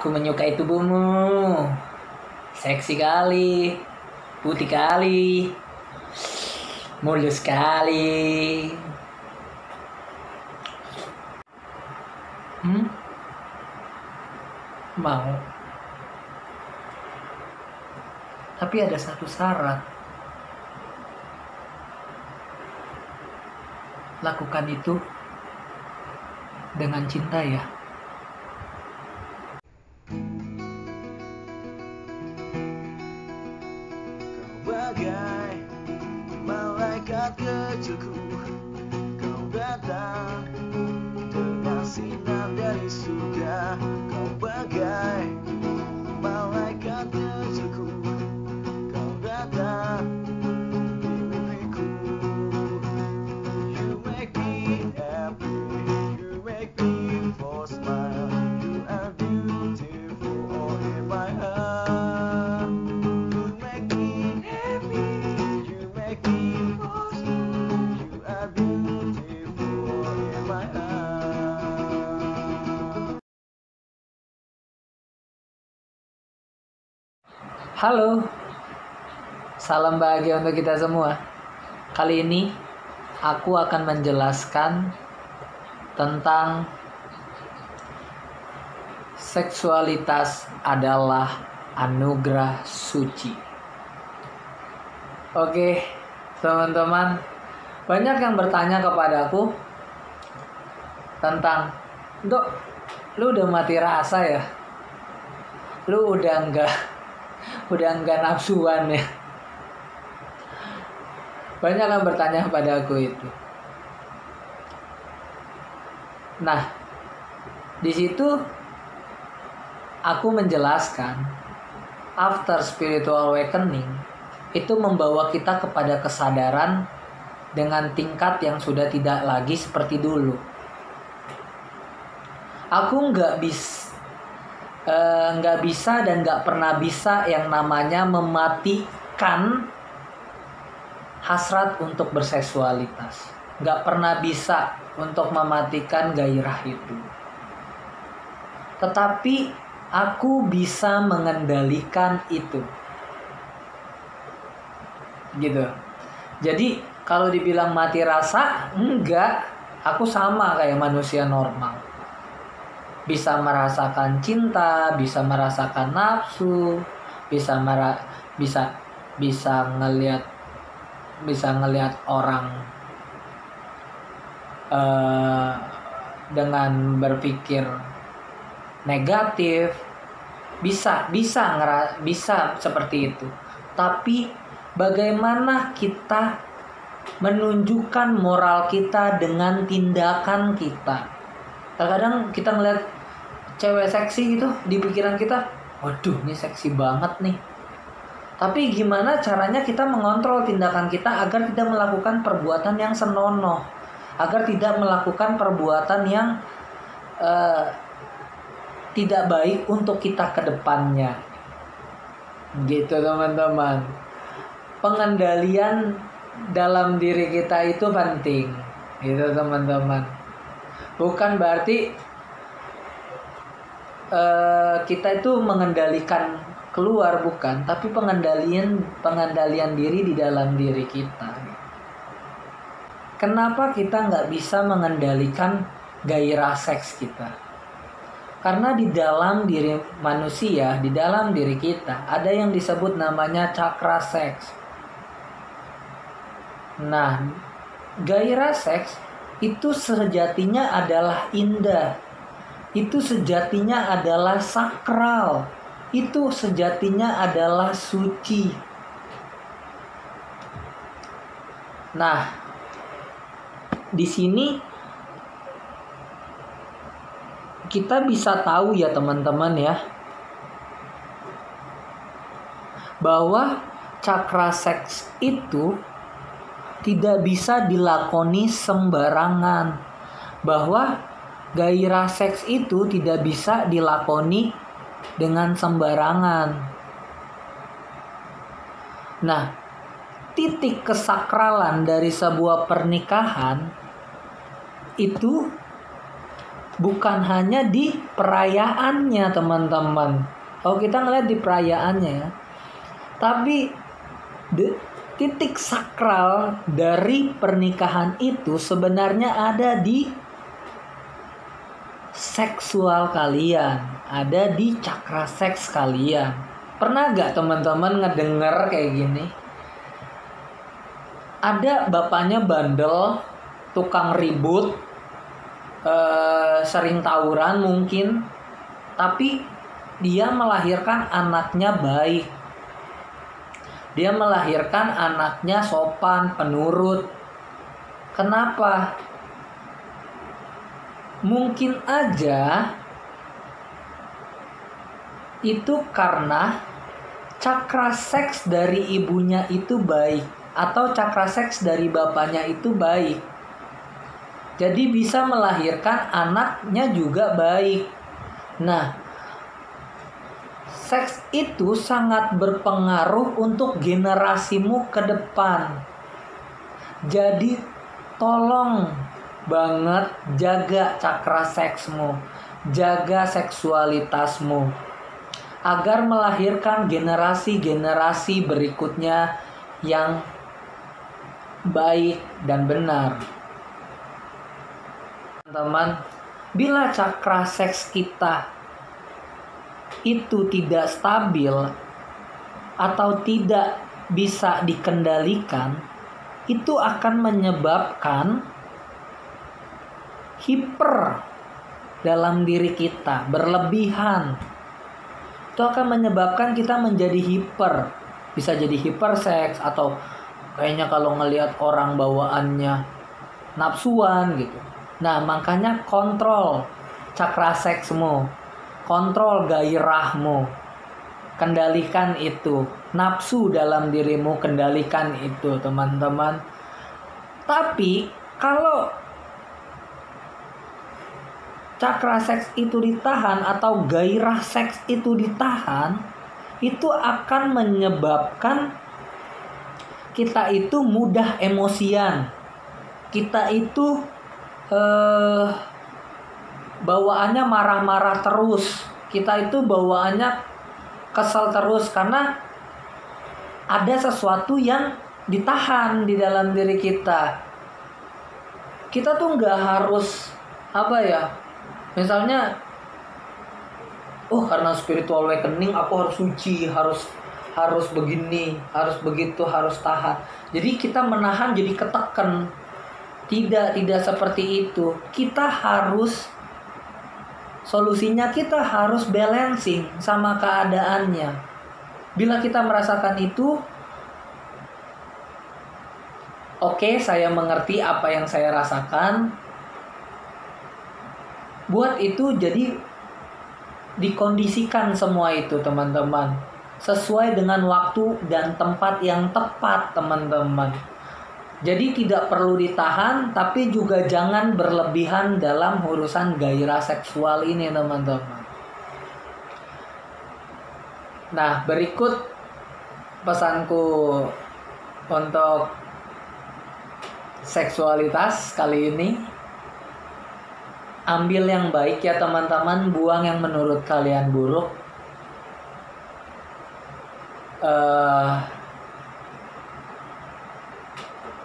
Ku menyukai tubuhmu. Seksi kali. Putih kali. Mulus kali. Mau. Tapi ada satu syarat. Lakukan itu dengan cinta ya. Kau bagai malaikat kecilku, kau datang dengan sinar dari surga. Kau bagai malaikat kecilku, kau datang di mimpiku. You make me happy, you make me for smile. You are beautiful, all in my heart. You make me happy, you make me for smile. You are beautiful, all in my heart. Halo, salam bahagia untuk kita semua. Kali ini aku akan menjelaskan tentang seksualitas adalah anugerah suci. Oke, teman-teman, banyak yang bertanya kepadaku tentang, "Dok, lu udah mati rasa ya? Lu udah enggak nafsuan ya?" Banyak yang bertanya kepada aku itu. Nah, di situ aku menjelaskan after spiritual awakening itu membawa kita kepada kesadaran dengan tingkat yang sudah tidak lagi seperti dulu. Aku nggak bisa dan nggak pernah bisa yang namanya mematikan hasrat untuk berseksualitas. Nggak pernah bisa untuk mematikan gairah itu. Tetapi aku bisa mengendalikan itu. Gitu. Jadi kalau dibilang mati rasa, enggak. Aku sama kayak manusia normal. Bisa merasakan cinta, bisa merasakan nafsu, bisa ngelihat orang dengan berpikir negatif, bisa seperti itu. Tapi bagaimana kita menunjukkan moral kita dengan tindakan kita? Terkadang kita ngeliat cewek seksi gitu di pikiran kita, waduh ini seksi banget nih. Tapi gimana caranya kita mengontrol tindakan kita agar tidak melakukan perbuatan yang senonoh, agar tidak melakukan perbuatan yang tidak baik untuk kita ke depannya. Gitu teman-teman. Pengendalian dalam diri kita itu penting. Gitu teman-teman. Bukan berarti kita itu mengendalikan keluar, bukan, tapi pengendalian diri di dalam diri kita. Kenapa kita nggak bisa mengendalikan gairah seks kita? Karena di dalam diri manusia, di dalam diri kita ada yang disebut namanya cakra seks. Nah, gairah seks itu sejatinya adalah indah. Itu sejatinya adalah sakral. Itu sejatinya adalah suci. Nah, di sini kita bisa tahu ya teman-teman ya, bahwa cakra seks itu tidak bisa dilakoni sembarangan. Bahwa gairah seks itu tidak bisa dilakoni dengan sembarangan. Nah, titik kesakralan dari sebuah pernikahan itu bukan hanya di perayaannya teman-teman. Kalau kita ngeliat di perayaannya ya, tapi titik sakral dari pernikahan itu sebenarnya ada di seksual kalian, ada di cakra seks kalian. Pernah gak teman-teman ngedenger kayak gini? Ada bapaknya bandel, tukang ribut, sering tawuran mungkin, tapi dia melahirkan anaknya baik. Dia melahirkan anaknya sopan, penurut. Kenapa? Mungkin aja itu karena cakra seks dari ibunya itu baik, atau cakra seks dari bapaknya itu baik. Jadi bisa melahirkan anaknya juga baik. Nah, seks itu sangat berpengaruh untuk generasimu ke depan. Jadi tolong banget jaga cakra seksmu, jaga seksualitasmu, agar melahirkan generasi-generasi berikutnya yang baik dan benar. Teman-teman, bila cakra seks kita itu tidak stabil atau tidak bisa dikendalikan, itu akan menyebabkan hiper dalam diri kita, berlebihan. Itu akan menyebabkan kita menjadi hiper. Bisa jadi hiperseks, atau kayaknya kalau ngelihat orang bawaannya nafsuan gitu. Nah, makanya kontrol cakra seksmu, kontrol gairahmu, kendalikan itu. Nafsu dalam dirimu, kendalikan itu teman-teman. Tapi kalau cakra seks itu ditahan atau gairah seks itu ditahan, itu akan menyebabkan kita itu mudah emosian. Kita itu bawaannya marah-marah terus. Kita itu bawaannya kesel terus karena ada sesuatu yang ditahan di dalam diri kita. Kita tuh nggak harus misalnya, karena spiritual awakening aku harus suci, harus begini, harus begitu, harus tahan. Jadi kita menahan jadi ketekan. Tidak seperti itu. Solusinya kita harus balancing sama keadaannya. Bila kita merasakan itu, oke, saya mengerti apa yang saya rasakan. Buat itu jadi dikondisikan semua itu teman-teman, sesuai dengan waktu dan tempat yang tepat teman-teman. Jadi tidak perlu ditahan, tapi juga jangan berlebihan dalam urusan gairah seksual ini teman-teman. Nah, berikut pesanku untuk seksualitas kali ini. Ambil yang baik ya teman-teman, buang yang menurut kalian buruk.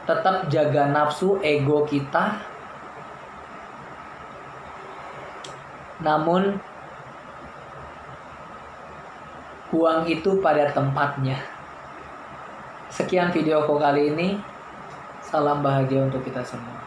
Tetap jaga nafsu ego kita. Namun buang itu pada tempatnya. Sekian videoku kali ini. Salam bahagia untuk kita semua.